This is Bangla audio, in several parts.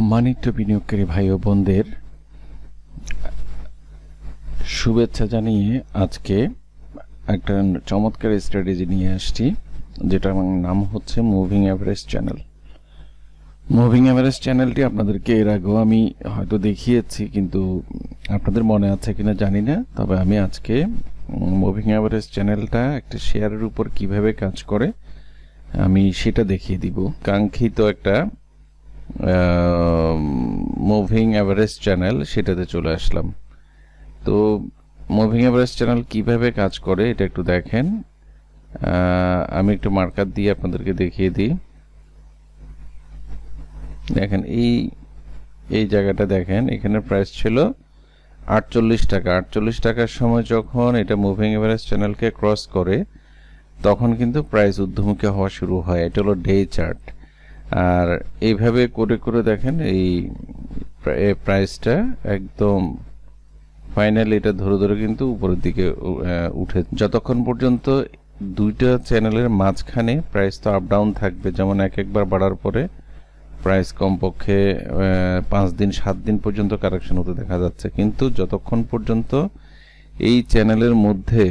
সম্মানিত বিনিয়োগকারী ভাই ও বোনদের শুভেচ্ছা জানিয়ে আজকে একটা চমৎকার স্ট্র্যাটেজি নিয়ে আসছি, যেটার নাম হচ্ছে moving average channel. Moving average চ্যানেলটি আপনাদেরকে এর আগেও আমি হয়তো দেখিয়েছি, কিন্তু আপনাদের মনে আছে কিনা জানি না। তবে আমি আজকে মুভিং এভারেজ চ্যানেলটা একটা শেয়ারের উপর কিভাবে কাজ করে আমি সেটা দেখিয়ে দিব। কাঙ্ক্ষিত একটা মুভিং এভারেজ চ্যানেল, সেটাতে চলে আসলাম। তো মুভিং এভারেজ চ্যানেল কিভাবে কাজ করে এটা একটু দেখেন। আমি একটু মার্কার দিয়ে আপনাদেরকে দেখিয়ে দিই। দেখেন এই জায়গাটা দেখেন, এখানে প্রাইস ছিল 48 টাকা। 48 টাকার সময় যখন এটা মুভিং এভারেজ চ্যানেলকে ক্রস করে তখন কিন্তু প্রাইস ঊর্ধ্বমুখী হওয়া শুরু হয়। এটা হলো ডে চার্ট। আর এইভাবে করে করে দেখেন এই প্রাইসটা একদম ফাইনালি এটা ধরে ধরে কিন্তু উপরের দিকে উঠে, যতক্ষণ পর্যন্ত দুইটা চ্যানেলের মাঝখানে প্রাইস তো আপ ডাউন থাকবে। যেমন একবার বাড়ার পরে প্রাইস কমপক্ষে 5 দিন 7 দিন পর্যন্ত কারেকশন হতে দেখা যাচ্ছে, কিন্তু যতক্ষণ পর্যন্ত এই চ্যানেলের মধ্যে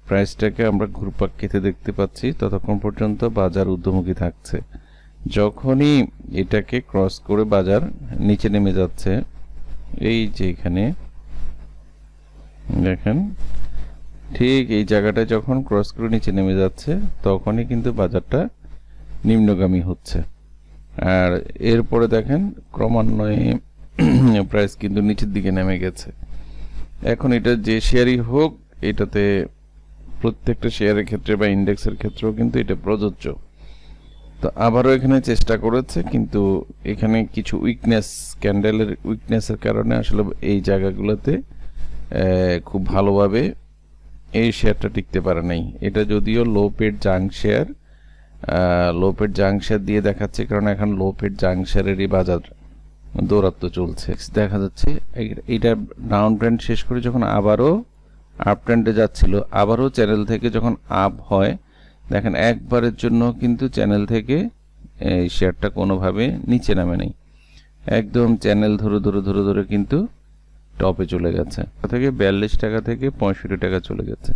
প্রাইসটাকে আমরা ঘুরপাক খেতে দেখতে পাচ্ছি ততক্ষণ পর্যন্ত বাজার ঊর্ধ্বমুখী থাকছে। যখনই এটাকে ক্রস করে বাজার নিচে নেমে যাচ্ছে, এই যে এখানে দেখেন ঠিক এই জায়গাটা যখন ক্রস করে নিচে নেমে যাচ্ছে তখনই কিন্তু বাজারটা নিম্নগামী হচ্ছে। আর এরপরে দেখেন ক্রমান্বয়ে প্রাইস কিন্তু নিচের দিকে নেমে গেছে। এখন এটা যে শেয়ারই হোক, এটাতে প্রত্যেকটা শেয়ারের ক্ষেত্রে বা ইন্ডেক্সের ক্ষেত্রেও কিন্তু এটা প্রযোজ্য। তো আবারও এখানে চেষ্টা করেছে, কিন্তু এখানে কিছু উইকনেস, ক্যান্ডেলের উইকনেসের কারণে আসলে এই জায়গাগুলোতে খুব ভালোভাবে এই শেয়ারটা টিকতে পারে নাই। এটা যদিও low paid junk share, low paid junk share দিয়ে দেখাচ্ছে, কারণ এখন লো পেড জাঙ্ক শেয়ারেরই বাজার দৌরাত্ম চলছে। দেখা যাচ্ছে এইটা ডাউন ট্রেন্ড শেষ করে যখন আবারও আপ ট্রেন্ডে যাচ্ছিল, আবারও চ্যানেল থেকে যখন আপ হয়, দেখেন একবারের জন্য কিন্তু চ্যানেল থেকে এই শেয়ারটা কোনোভাবে নিচে নামে নেই, একদম চ্যানেল ধরে ধরে ধরে ধরে কিন্তু টপে চলে গেছে। থেকে 42 টাকা থেকে 65 টাকা চলে গেছে।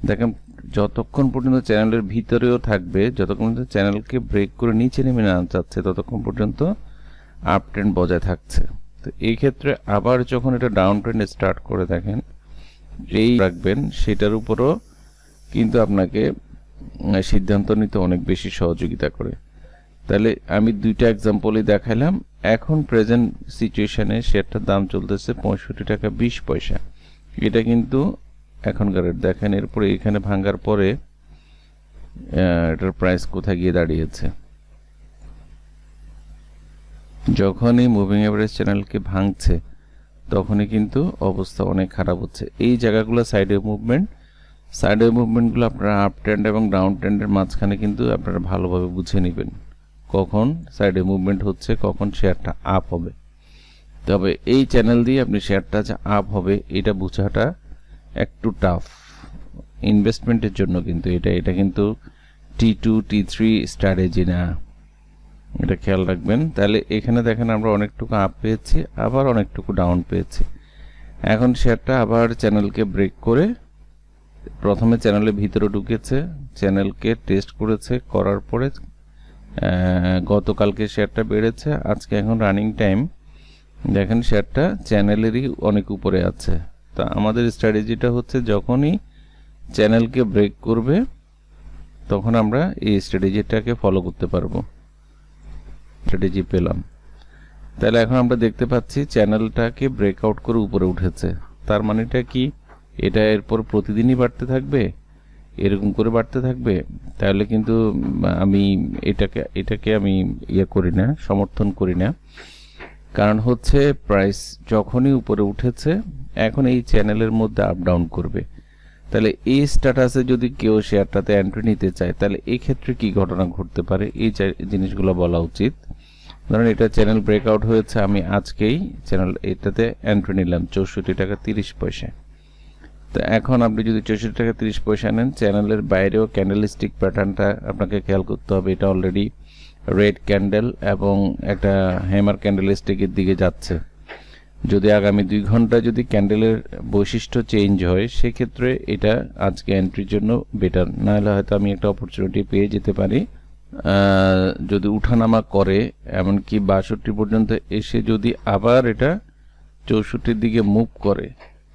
দেখেন যতক্ষণ পর্যন্ত চ্যানেলের ভিতরেও থাকবে, যতক্ষণ পর্যন্ত চ্যানেলকে ব্রেক করে নিচে নেমে না যাচ্ছে ততক্ষণ পর্যন্ত আপ ট্রেন্ড বজায় থাকছে। তো এই ক্ষেত্রে আবার যখন এটা ডাউন ট্রেন্ড স্টার্ট করে দেখেন এই রাখবেন, সেটার উপরও কিন্তু আপনাকে সিদ্ধান্ত নিতে অনেক বেশি সহযোগিতা করে। তাহলে আমি দুইটা এক্সাম্পলই দেখাইলাম। এখন প্রেজেন্ট সিচুয়েশনে শেয়ারটার দাম চলতেছে 65 টাকা 20 পয়সা। এটা কিন্তু এখনকার রেট। দেখেন এরপরে এখানে ভাঙার পরে এটার প্রাইস কোথায় গিয়ে দাঁড়িয়েছে। যখনই মুভিং এভারেজ চ্যানেলকে ভাঙছে তখনই কিন্তু অবস্থা অনেক খারাপ হচ্ছে। এই জায়গাগুলো সাইডে মুভমেন্টগুলো আপনারা আপ ট্রেন্ড এবং ডাউন ট্রেন্ডের মাঝখানে কিন্তু আপনারা ভালোভাবে বুঝে নেবেন কখন সাইডে মুভমেন্ট হচ্ছে, কখন শেয়ারটা আপ হবে। তবে এই চ্যানেল দিয়ে আপনি শেয়ারটা যে আপ হবে এটা বোঝাটা একটু টাফ ইনভেস্টমেন্টের জন্য, কিন্তু এটা কিন্তু T2 T3 স্ট্র্যাটেজি না, এটা খেয়াল রাখবেন। তাহলে এখানে দেখেন আমরা অনেকটুকু আপ পেয়েছি, আবার অনেকটুকু ডাউন পেয়েছি। এখন শেয়ারটা আবার চ্যানেলকে ব্রেক করে প্রথমে চ্যানেলের ভিতরে ঢুকেছে, চ্যানেলকে টেস্ট করেছে, করার পরে গতকালকে শেয়ারটা বেড়েছে, আজকে এখন রানিং টাইম দেখেন শেয়ারটা চ্যানেলেরই অনেক উপরে আছে। তো আমাদের স্ট্র্যাটেজিটা হচ্ছে যখনই চ্যানেলকে ব্রেক করবে তখন আমরা এই স্ট্র্যাটেজিটাকে ফলো করতে পারবো। স্ট্র্যাটেজি পেলাম। তাহলে এখন আমরা দেখতে পাচ্ছি চ্যানেলটাকে ব্রেকআউট করে উপরে উঠেছে। তার মানেটা কি? এটা এরপর প্রতিদিনই বাড়তে থাকবে, এরকম করে বাড়তে থাকবে। তাহলে কিন্তু আমি এটাকে আমি করি না, সমর্থন করি না। কারণ হচ্ছে প্রাইস যখনই উপরে উঠেছে এখন এই চ্যানেলের মধ্যে আপ ডাউন করবে। তাহলে এই স্ট্যাটাসে যদি কেউ শেয়ারটাতে এন্ট্রি নিতে চায় তাহলে এই ক্ষেত্রে কি ঘটনা ঘটতে পারে এই জিনিসগুলো বলা উচিত। ধরুন এটা চ্যানেল ব্রেকআউট হয়েছে, আমি আজকেই এটাতে এন্ট্রি নিলাম 64 টাকা 30 পয়সা। তো এখন আপনি যদি 64 টাকা 30 পয়সা নেন, চ্যানেলের বাইরেও ক্যান্ডেলস্টিক প্যাটার্নটা আপনাকে খেয়াল করতে হবে। এটা অলরেডি রেড ক্যান্ডেল এবং একটা হ্যামার ক্যান্ডেল স্টিকের দিকে যাচ্ছে। যদি আগামী 2 ঘন্টা যদি ক্যান্ডেলের বৈশিষ্ট্য চেঞ্জ হয় সেক্ষেত্রে এটা আজকে এন্ট্রির জন্য বেটার, নাহলে হয়তো আমি একটা অপরচুনিটি পেয়ে যেতে পারি। যদি উঠানামা করে এমনকি 62 পর্যন্ত এসে যদি আবার এটা 64-র দিকে মুভ করে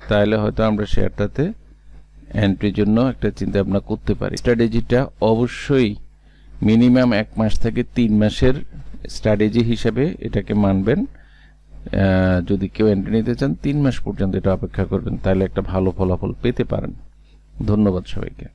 তাহলে হয়তো আমরা শেয়ারটাতে এন্ট্রির জন্য একটা চিন্তা ভাবনা করতে পারি। স্ট্র্যাটেজিটা অবশ্যই মিনিমাম 1 মাস থেকে 3 মাসের স্ট্র্যাটেজি হিসেবে এটাকে মানবেন। যদি কেউ এন্ট্রি নিতে চান 3 মাস পর্যন্ত এটা অপেক্ষা করবেন, তাহলে একটা ভালো ফলাফল পেতে পারেন। ধন্যবাদ সবাইকে।